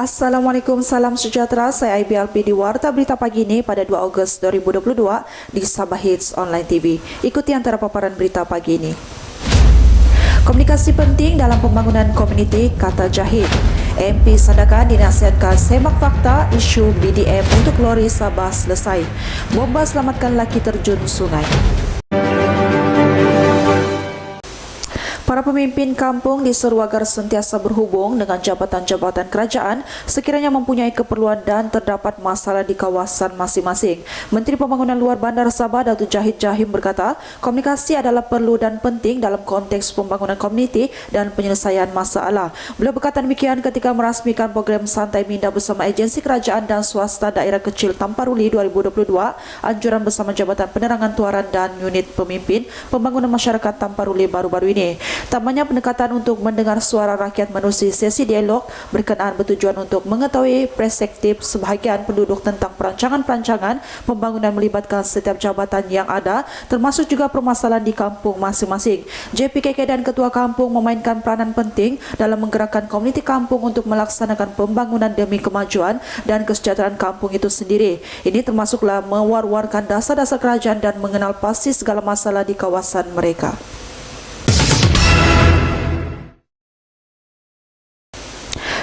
Assalamualaikum, salam sejahtera. Saya IBLP di Warta Berita Pagi ini pada 2 Ogos 2022 di Sabah Hits Online TV. Ikuti antara paparan berita pagi ini. Komunikasi penting dalam pembangunan komuniti, kata Jahid. MP Sandakan dinasihatkan semak fakta isu BDM untuk lori Sabah selesai. Bomba selamatkan lelaki terjun sungai. Para pemimpin kampung diseru agar sentiasa berhubung dengan jabatan-jabatan kerajaan sekiranya mempunyai keperluan dan terdapat masalah di kawasan masing-masing. Menteri Pembangunan Luar Bandar Sabah Datuk Jahid Jahim berkata, komunikasi adalah perlu dan penting dalam konteks pembangunan komuniti dan penyelesaian masalah. Beliau berkata demikian ketika merasmikan program Santai Minda bersama Agensi Kerajaan dan Swasta Daerah Kecil Tamparuli 2022, anjuran bersama Jabatan Penerangan Tuaran dan Unit Pemimpin Pembangunan Masyarakat Tamparuli baru-baru ini. Tambahnya pendekatan untuk mendengar suara rakyat menerusi sesi dialog berkenaan bertujuan untuk mengetahui perspektif sebahagian penduduk tentang perancangan-perancangan pembangunan melibatkan setiap jabatan yang ada, termasuk juga permasalahan di kampung masing-masing. JPKK dan Ketua Kampung memainkan peranan penting dalam menggerakkan komuniti kampung untuk melaksanakan pembangunan demi kemajuan dan kesejahteraan kampung itu sendiri. Ini termasuklah mewar-warkan dasar-dasar kerajaan dan mengenal pasti segala masalah di kawasan mereka.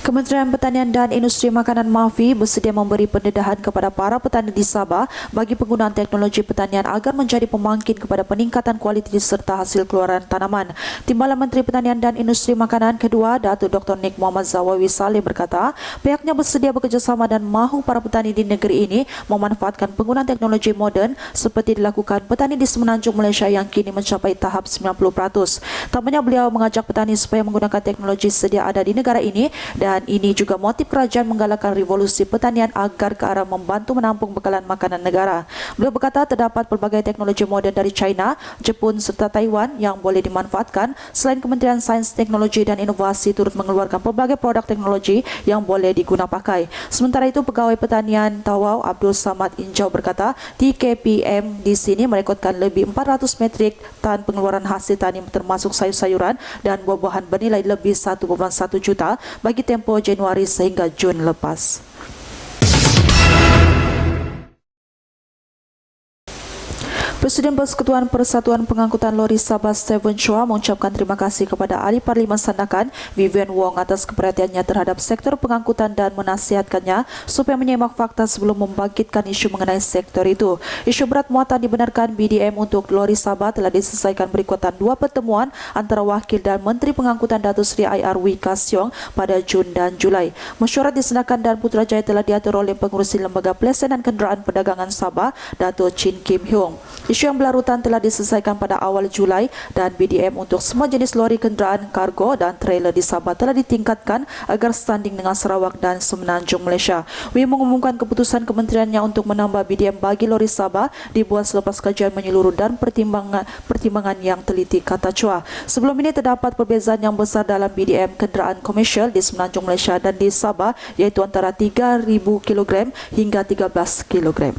Kementerian Pertanian dan Industri Makanan MAFI bersedia memberi pendedahan kepada para petani di Sabah bagi penggunaan teknologi pertanian agar menjadi pembangkit kepada peningkatan kualiti serta hasil keluaran tanaman. Timbalan Menteri Pertanian dan Industri Makanan kedua, Datuk Dr. Nik Muhammad Zawawi Saleh berkata, pihaknya bersedia bekerjasama dan mahu para petani di negeri ini memanfaatkan penggunaan teknologi moden seperti dilakukan petani di Semenanjung Malaysia yang kini mencapai tahap 90%. Tambahnya beliau mengajak petani supaya menggunakan teknologi sedia ada di negara ini dan ini juga motif kerajaan menggalakkan revolusi pertanian agar ke arah membantu menampung bekalan makanan negara. Beliau berkata terdapat pelbagai teknologi moden dari China, Jepun serta Taiwan yang boleh dimanfaatkan. Selain Kementerian Sains, Teknologi dan Inovasi turut mengeluarkan pelbagai produk teknologi yang boleh diguna pakai. Sementara itu, Pegawai Pertanian Tawau Abdul Samad Injau berkata, TKPM di sini merekodkan lebih 400 metrik tan pengeluaran hasil tani termasuk sayur-sayuran dan buah-buahan bernilai lebih 1,1 juta bagi tempoh Januari sehingga Jun lepas. Presiden Persekutuan Persatuan Pengangkutan Lori Sabah Steven Chua mengucapkan terima kasih kepada Ahli Parlimen Sandakan Vivian Wong atas keperhatiannya terhadap sektor pengangkutan dan menasihatkannya supaya menyemak fakta sebelum membangkitkan isu mengenai sektor itu. Isu berat muatan dibenarkan BDM untuk Lori Sabah telah diselesaikan berikutan dua pertemuan antara Wakil dan Menteri Pengangkutan Datuk Seri IR Wee Ka Siong pada Jun dan Julai. Mesyuarat di Sandakan dan Putrajaya telah diatur oleh Pengurusi Lembaga Pelesenan Kenderaan Perdagangan Sabah, Datuk Chin Kim Hyung. Isu yang berlarutan telah diselesaikan pada awal Julai dan BDM untuk semua jenis lori kenderaan kargo dan trailer di Sabah telah ditingkatkan agar standing dengan Sarawak dan Semenanjung Malaysia. Wee mengumumkan keputusan kementeriannya untuk menambah BDM bagi lori Sabah dibuat selepas kajian menyeluruh dan pertimbangan yang teliti, kata Chua. Sebelum ini terdapat perbezaan yang besar dalam BDM kenderaan komersial di Semenanjung Malaysia dan di Sabah iaitu antara 3,000 kg hingga 13 kg.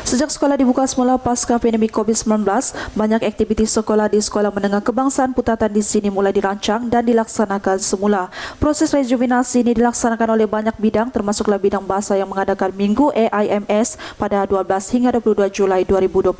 Sejak sekolah dibuka semula pasca pandemik COVID-19, banyak aktiviti sekolah di Sekolah Menengah Kebangsaan Putatan di sini mulai dirancang dan dilaksanakan semula. Proses rejuvenasi ini dilaksanakan oleh banyak bidang termasuklah bidang bahasa yang mengadakan Minggu AIMS pada 12 hingga 22 Julai 2022.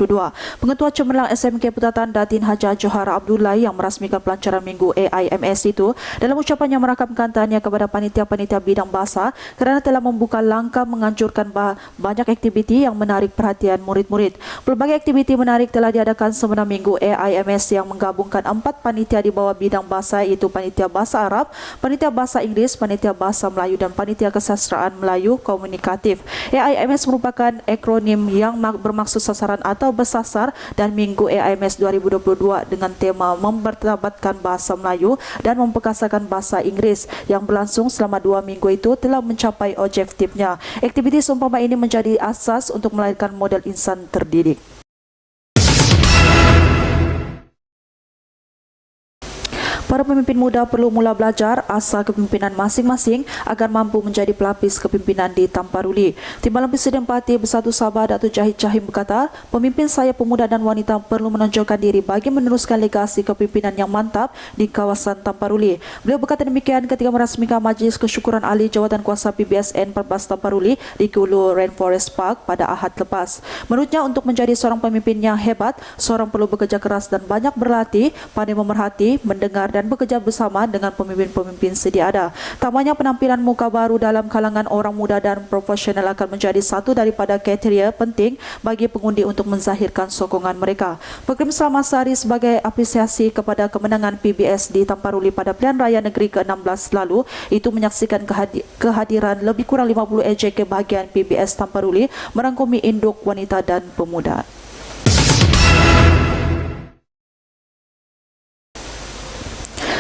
Pengetua Cemerlang SMK Putatan Datin Haja Johara Abdullah yang merasmikan pelancaran Minggu AIMS itu dalam ucapannya merakamkan tahniah kepada panitia-panitia bidang bahasa kerana telah membuka langkah menganjurkan banyak aktiviti yang menarik perhatian murid-murid. Pelbagai aktiviti menarik telah diadakan semasa Minggu AIMS yang menggabungkan 4 panitia di bawah bidang bahasa iaitu Panitia Bahasa Arab, Panitia Bahasa Inggeris, Panitia Bahasa Melayu dan Panitia Kesastraan Melayu Komunikatif. AIMS merupakan akronim yang bermaksud sasaran atau bersasar dan Minggu AIMS 2022 dengan tema mempertabatkan bahasa Melayu dan memperkasakan bahasa Inggeris yang berlangsung selama 2 minggu itu telah mencapai objektifnya. Aktiviti seumpama ini menjadi asas untuk melahirkan model insan terdidik. Para pemimpin muda perlu mula belajar asal kepimpinan masing-masing agar mampu menjadi pelapis kepimpinan di Tamparuli. Timbalan Presiden Parti Bersatu Sabah Datuk Jahid Chahim berkata, pemimpin saya pemuda dan wanita perlu menonjolkan diri bagi meneruskan legasi kepimpinan yang mantap di kawasan Tamparuli. Beliau berkata demikian ketika merasmikan Majlis Kesyukuran Ahli Jawatan Kuasa PBSN 14 Tamparuli di Kulu Rainforest Park pada Ahad lepas. Menurutnya, untuk menjadi seorang pemimpin yang hebat, seorang perlu bekerja keras dan banyak berlatih, pandai memerhati, mendengar dan bekerja bersama dengan pemimpin-pemimpin sedia ada. Tamanya penampilan muka baru dalam kalangan orang muda dan profesional akan menjadi satu daripada kriteria penting bagi pengundi untuk menzahirkan sokongan mereka. Program Selamat Sehari sebagai apresiasi kepada kemenangan PBS di Tamparuli pada Pilihan Raya Negeri ke-16 lalu itu menyaksikan kehadiran lebih kurang 50 AJK bahagian PBS Tamparuli merangkumi induk wanita dan pemuda.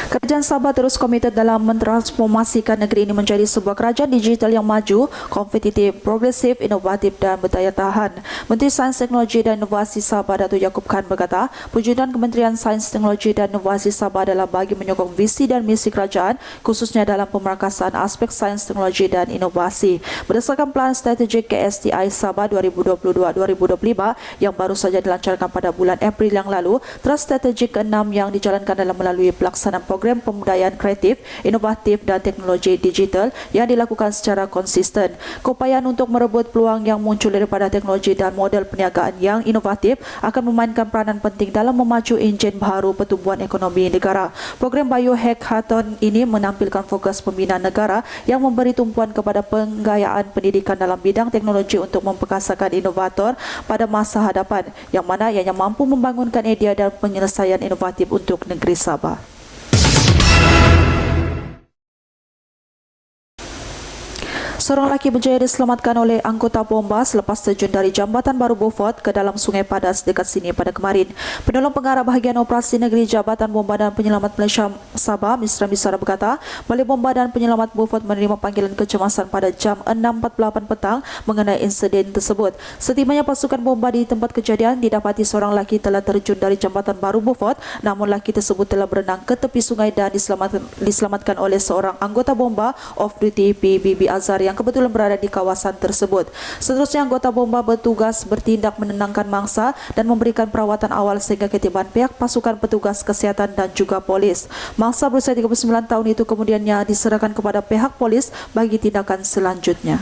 Kerajaan Sabah terus komited dalam mentransformasikan negeri ini menjadi sebuah kerajaan digital yang maju, kompetitif, progresif, inovatif dan berdaya tahan. Menteri Sains, Teknologi dan Inovasi Sabah Datuk Yaakob Khan berkata, wujudan Kementerian Sains, Teknologi dan Inovasi Sabah adalah bagi menyokong visi dan misi kerajaan, khususnya dalam pemerkasaan aspek sains, teknologi dan inovasi. Berdasarkan Pelan Strategik KSTI Sabah 2022-2025 yang baru saja dilancarkan pada bulan April yang lalu, teras strategik ke-6 yang dijalankan dalam melalui pelaksanaan program pemberdayaan kreatif, inovatif dan teknologi digital yang dilakukan secara konsisten. Keupayaan untuk merebut peluang yang muncul daripada teknologi dan model perniagaan yang inovatif akan memainkan peranan penting dalam memacu enjin baharu pertumbuhan ekonomi negara. Program Biohackathon ini menampilkan fokus pembinaan negara yang memberi tumpuan kepada penggayaan pendidikan dalam bidang teknologi untuk memperkasakan inovator pada masa hadapan, yang mana ianya mampu membangunkan idea dan penyelesaian inovatif untuk negeri Sabah. Seorang lelaki berjaya diselamatkan oleh anggota bomba selepas terjun dari Jambatan Baru Beaufort ke dalam Sungai Padas dekat sini pada kemarin. Penolong pengarah bahagian operasi negeri Jabatan Bomba dan Penyelamat Malaysia Sabah, Misra Misara berkata, Balai Bomba dan Penyelamat Beaufort menerima panggilan kecemasan pada jam 6.48 petang mengenai insiden tersebut. Setibanya pasukan bomba di tempat kejadian, didapati seorang lelaki telah terjun dari Jambatan Baru Beaufort, namun lelaki tersebut telah berenang ke tepi sungai dan diselamatkan oleh seorang anggota bomba off-duty PBB Azhar yang kebetulan berada di kawasan tersebut. Seterusnya, anggota bomba bertugas bertindak menenangkan mangsa dan memberikan perawatan awal sehingga ketibaan pihak pasukan petugas kesihatan dan juga polis. Mangsa berusia 39 tahun itu kemudiannya diserahkan kepada pihak polis bagi tindakan selanjutnya.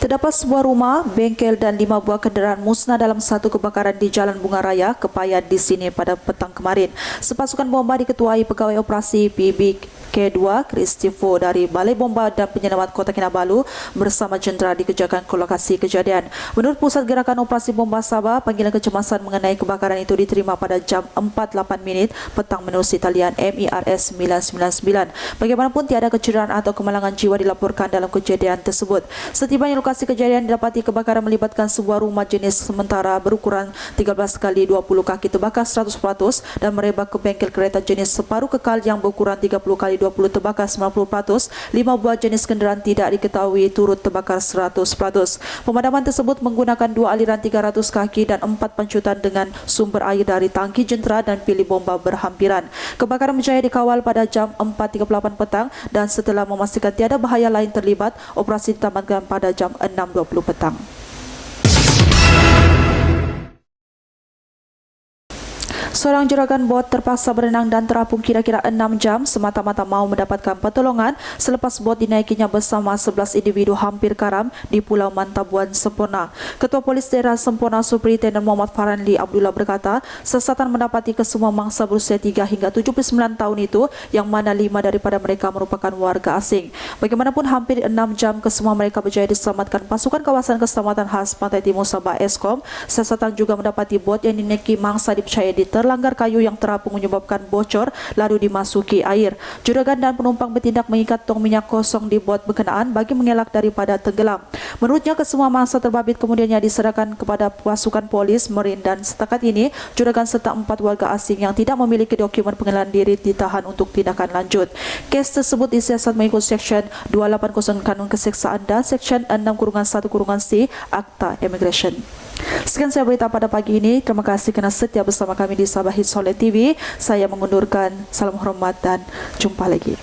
Terdapat sebuah rumah, bengkel dan 5 buah kenderaan musnah dalam satu kebakaran di Jalan Bunga Raya, Kepayan di sini pada petang kemarin. Sepasukan bomba diketuai Pegawai Operasi PBK2 Kristifo dari Balai Bomba dan Penyelamat Kota Kinabalu bersama jentera dikejarkan ke lokasi kejadian. Menurut Pusat Gerakan Operasi Bomba Sabah, panggilan kecemasan mengenai kebakaran itu diterima pada jam 4.08 petang menerusi talian MIRS 999. Bagaimanapun tiada kecederaan atau kemalangan jiwa dilaporkan dalam kejadian tersebut. Setibanya lokasi kejadian didapati kebakaran melibatkan sebuah rumah jenis sementara berukuran 13 kali 20 kaki terbakar 100% dan merebak ke bengkel kereta jenis separuh kekal yang berukuran 30 kali 20 terbakar 90%. 5 buah jenis kenderaan tidak diketahui turut terbakar 100%. Pemadaman tersebut menggunakan 2 aliran 300 kaki dan 4 pancutan dengan sumber air dari tangki jentera dan pilih bomba berhampiran. Kebakaran berjaya dikawal pada jam 4.38 petang dan setelah memastikan tiada bahaya lain terlibat, operasi ditamatkan pada jam 6.20 petang. Seorang juragan bot terpaksa berenang dan terapung kira-kira 6 jam semata-mata mahu mendapatkan pertolongan selepas bot dinaikinya bersama 11 individu hampir karam di Pulau Mantabuan, Semporna. Ketua Polis Daerah Semporna Superintendent Muhammad Farhanli Abdullah berkata, sesatan mendapati kesemua mangsa berusia 3 hingga 79 tahun itu, yang mana 5 daripada mereka merupakan warga asing. Bagaimanapun hampir 6 jam kesemua mereka berjaya diselamatkan pasukan kawasan keselamatan khas Pantai Timur Sabah Eskom. Sesatan juga mendapati bot yang dinaiki mangsa dipercayai terlanggar kayu yang terapung menyebabkan bocor lalu dimasuki air. Juragan dan penumpang bertindak mengikat tong minyak kosong di bot berkenaan bagi mengelak daripada tenggelam. Menurutnya, kesemua mangsa terbabit kemudiannya diserahkan kepada pasukan polis Marin dan setakat ini juragan serta 4 warga asing yang tidak memiliki dokumen pengenalan diri ditahan untuk tindakan lanjut. Kes tersebut disiasat mengikut Seksyen 280 Kanun Keseksaan dan Seksyen 6-1-C Akta Immigration. Sekian saya berita pada pagi ini. Terima kasih kerana setia bersama kami di Sabah Hit Soleh TV. Saya mengundurkan. Salam hormat dan jumpa lagi.